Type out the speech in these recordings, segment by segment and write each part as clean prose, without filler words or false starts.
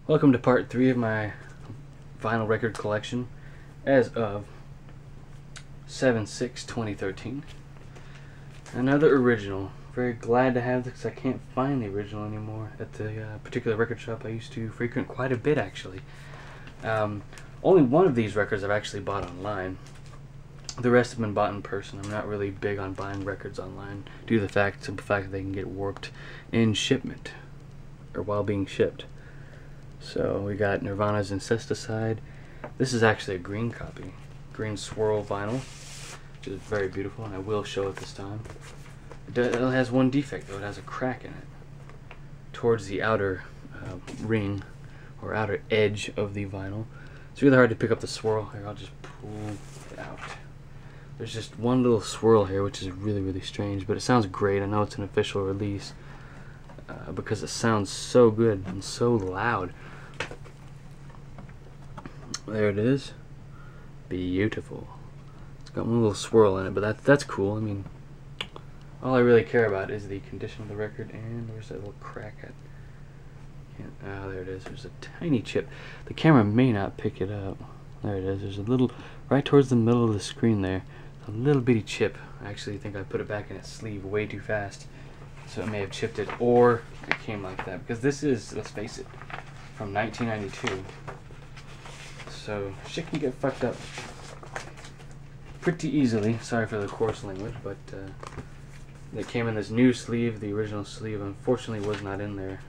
Welcome to part 3 of my vinyl record collection as of 7/6/2013. Another original. Very glad to have this because I can't find the original anymore at the particular record shop I used to frequent quite a bit, actually. Only one of these records I've actually bought online. The rest have been bought in person. I'm not really big on buying records online due to the simple fact that they can get warped in shipment or while being shipped. So we got Nirvana's Incesticide. This is actually a green copy, green swirl vinyl, which is very beautiful, and I will show it this time. It has one defect though; it has a crack in it towards the outer ring or outer edge of the vinyl. It's really hard to pick up the swirl. Here, I'll just pull it out. There's just one little swirl here, which is really strange, but it sounds great. I know it's an official release because it sounds so good and so loud. There it is. Beautiful. It's got one little swirl in it, but that's cool. I mean, all I really care about is the condition of the record. And where's that little crack at? There it is. There's a tiny chip. The camera may not pick it up. There it is. There's a little, right towards the middle of the screen there, a little bitty chip. I actually think I put it back in its sleeve way too fast, so it may have chipped it, or it came like that, because this is, let's face it, from 1992. So shit can get fucked up pretty easily. Sorry for the coarse language, but they came in this new sleeve. The original sleeve unfortunately was not in there.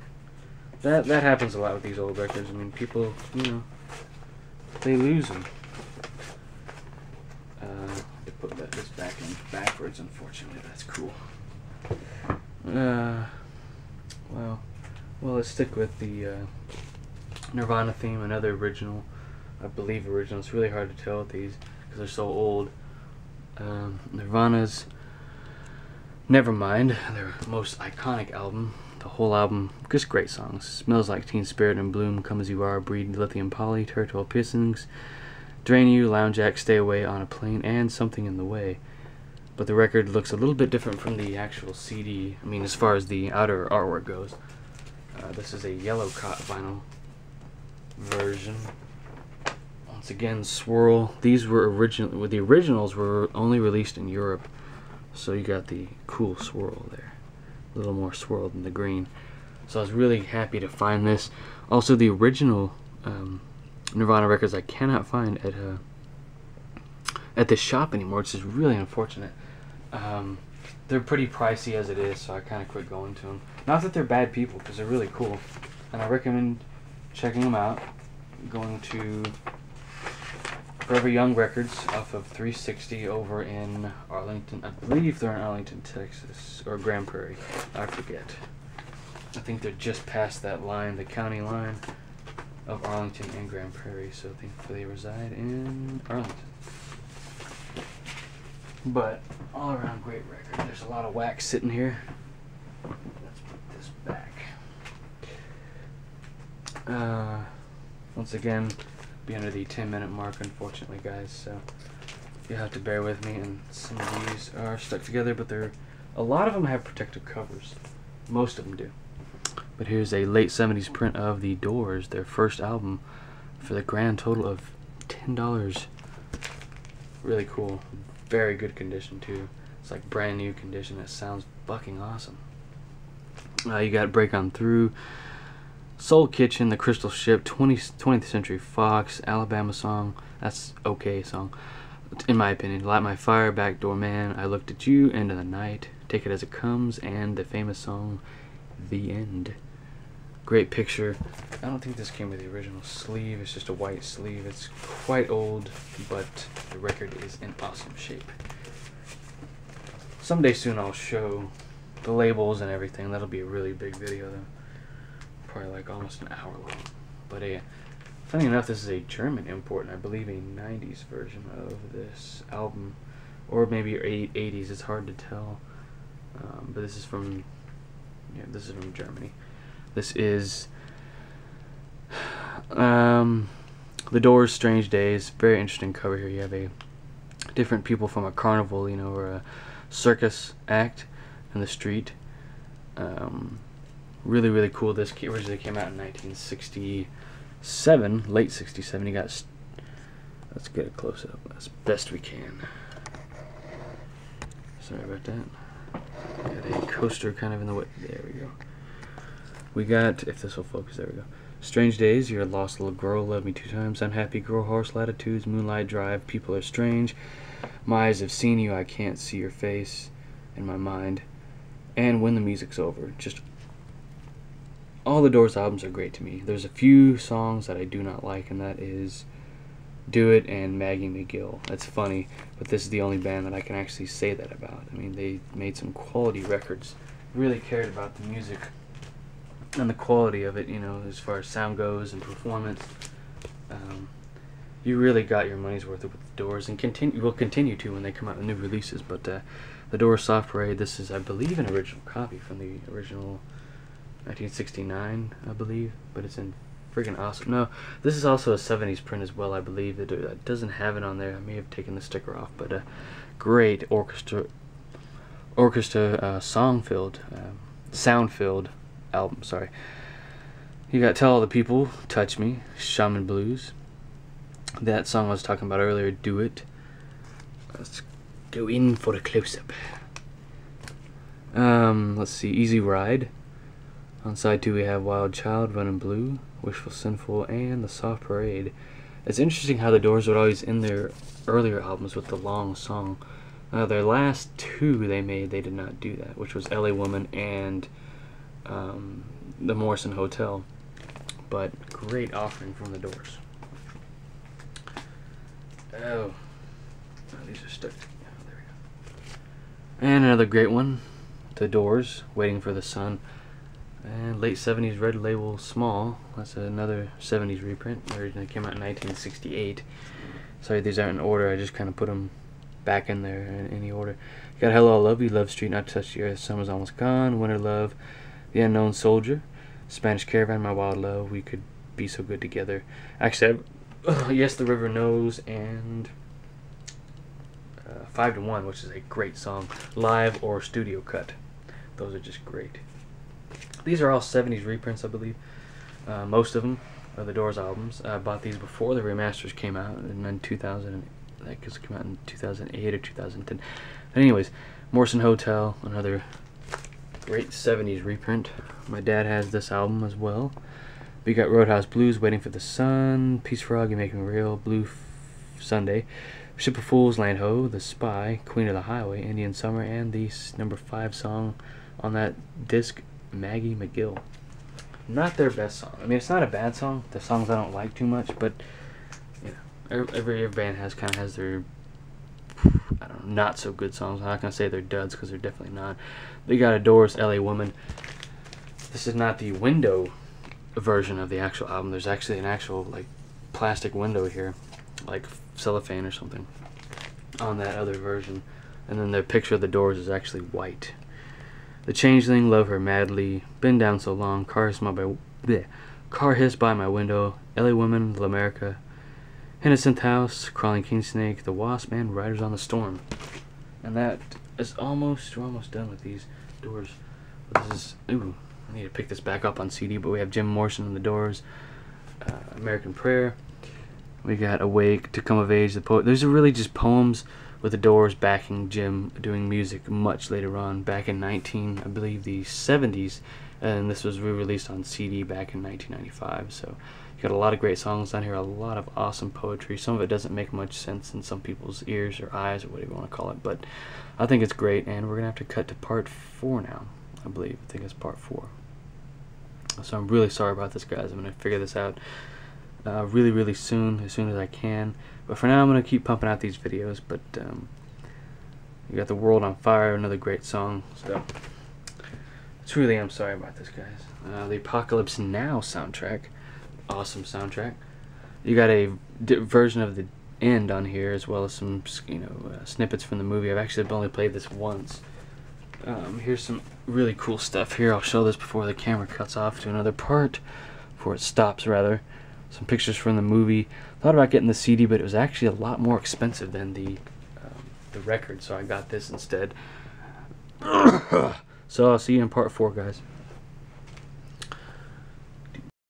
That happens a lot with these old records. I mean, people, you know, they lose them. They put this back in backwards, unfortunately. That's cool. Well, let's stick with the Nirvana theme. Another original, I believe original. It's really hard to tell with these because they're so old. Nirvana's Nevermind, their most iconic album. The whole album, just great songs. Smells Like Teen Spirit and Bloom, Come As You Are, Breed, Lithium Poly, Territorial Pissings, Drain You, Lounge Jack, Stay Away, On a Plane, and Something in the Way. But the record looks a little bit different from the actual CD. I mean, as far as the outer artwork goes. This is a yellow cot vinyl version. Once again, swirl. These were the originals were only released in Europe, so you got the cool swirl there, a little more swirl than the green. So I was really happy to find this. Also, the original Nirvana records I cannot find at this shop anymore, which is really unfortunate. They're pretty pricey as it is, so I kind of quit going to them. Not that they're bad people, because they're really cool, and I recommend checking them out. Going to Forever Young Records off of 360 over in Arlington. I believe they're in Arlington, Texas, or Grand Prairie. I forget. I think they're just past that line, the county line of Arlington and Grand Prairie, so I think they reside in Arlington. But all around great record. There's a lot of wax sitting here. Let's put this back. Once again, be under the 10-minute mark, unfortunately, guys, so you'll have to bear with me. And some of these are stuck together, but a lot of them have protective covers. Most of them do. But here's a late 70s print of The Doors, their first album, for the grand total of $10. Really cool. Very good condition too. It's like brand new condition. It sounds fucking awesome. You got Break On Through, Soul Kitchen, The Crystal Ship, 20th Century Fox, Alabama Song. That's okay song, in my opinion. Light My Fire, Backdoor Man, I Looked at You, End of the Night, Take It As It Comes, and the famous song The End. Great picture. I don't think this came with the original sleeve. It's just a white sleeve. It's quite old, but the record is in awesome shape. Someday soon I'll show the labels and everything. That'll be a really big video though. Probably like almost an hour long. But funny enough, this is a German import, and I believe a 90s version of this album. Or maybe 80s, it's hard to tell. But this is from Germany. This is The Doors' Strange Days. Very interesting cover here. You have different people from a carnival, you know, or a circus act in the street. Really, really cool. This originally came out in 1967, late 67. You got, let's get a close up as best we can. Sorry about that. Got a coaster kind of in the way. There we go. We got, if this will focus, there we go. Strange Days, You're a Lost Little Girl, Love Me Two Times, Unhappy Girl, Horse Latitudes, Moonlight Drive, People Are Strange, My Eyes Have Seen You, I Can't See Your Face in My Mind, and When the Music's Over. Just all the Doors albums are great to me. There's a few songs that I do not like, and that is Do It and Maggie McGill. That's funny, but this is the only band that I can actually say that about. I mean, they made some quality records, really cared about the music and the quality of it, you know, as far as sound goes and performance. You really got your money's worth with the Doors, and will continue to when they come out with new releases. But the Doors Soft Parade, this is, I believe, an original copy from the original 1969, I believe, but it's in freaking awesome. No, this is also a 70s print as well, I believe. It doesn't have it on there. I may have taken the sticker off, but great orchestra sound-filled album. Sorry. You got Tell All the People, Touch Me, Shaman Blues. That song I was talking about earlier, Do It. Let's go in for a close-up. Let's see, Easy Ride. On side 2 we have Wild Child, Runnin' Blue, Wishful Sinful, and The Soft Parade. It's interesting how the Doors would always end their earlier albums with the long song. Their last 2 they made, they did not do that, which was LA Woman and The Morrison Hotel. But great offering from the Doors. Oh, these are stuck. Oh, there we go. And another great one, The Doors, Waiting for the Sun. And late 70s Red Label Small. That's another 70s reprint. Originally came out in 1968. Sorry, these aren't in order. I just kind of put them back in there in any order. You got Hello, I Love You, Love Street, Not to Touch the Earth, Summer's Almost Gone, Winter Love, The Unknown Soldier, Spanish Caravan, My Wild Love, We Could Be So Good Together. Actually, Yes, the River Knows, and 5 to 1, which is a great song, live or studio cut. Those are just great. These are all 70s reprints, I believe. Most of them are the Doors albums. I bought these before the remasters came out, and then 2000, that came out in 2008 or 2010. But anyways, Morrison Hotel, another great 70s reprint. My dad has this album as well. We got Roadhouse Blues, Waiting for the Sun, Peace Frog, You Make Me Real, Blue Sunday, Ship of Fools, Land Ho, The Spy, Queen of the Highway, Indian Summer, and the number 5 song on that disc, Maggie McGill. Not their best song. I mean, it's not a bad song. The songs I don't like too much, but you know, every band kind of has their, I don't know, not so good songs. I'm not gonna say they're duds because they're definitely not. We got a Doors, LA Woman. This is not the window version of the actual album. There's actually an actual like plastic window here, like cellophane or something, on that other version, and then the picture of the Doors is actually white. The Changeling, Love Her Madly, Been Down So Long, Car Hiss by My Window, LA Woman, L'America, Innocent House, Crawling King Snake, The Wasp, and Riders on the Storm. And that is we're almost done with these Doors. This is, ooh, I need to pick this back up on CD, but we have Jim Morrison and the Doors, American Prayer. We got Awake, To Come of Age, the poet. These are really just poems with the Doors backing Jim doing music much later on, back in I believe the 70s, and this was re-released on CD back in 1995. So you got a lot of great songs on here, a lot of awesome poetry. Some of it doesn't make much sense in some people's ears or eyes or whatever you want to call it, but I think it's great, and we're gonna have to cut to part 4 now. I think it's part 4. So I'm really sorry about this, guys. I'm gonna figure this out really soon, as soon as I can. But for now, I'm going to keep pumping out these videos. But you got The World on Fire, another great song. So truly, I'm sorry about this, guys. The Apocalypse Now soundtrack, awesome soundtrack. You got a version of the end on here, as well as some snippets from the movie. I've actually only played this once. Here's some really cool stuff here. I'll show this before the camera cuts off to another part, before it stops rather. Some pictures from the movie. Thought about getting the CD, but it was actually a lot more expensive than the record, so I got this instead. So I'll see you in part 4, guys.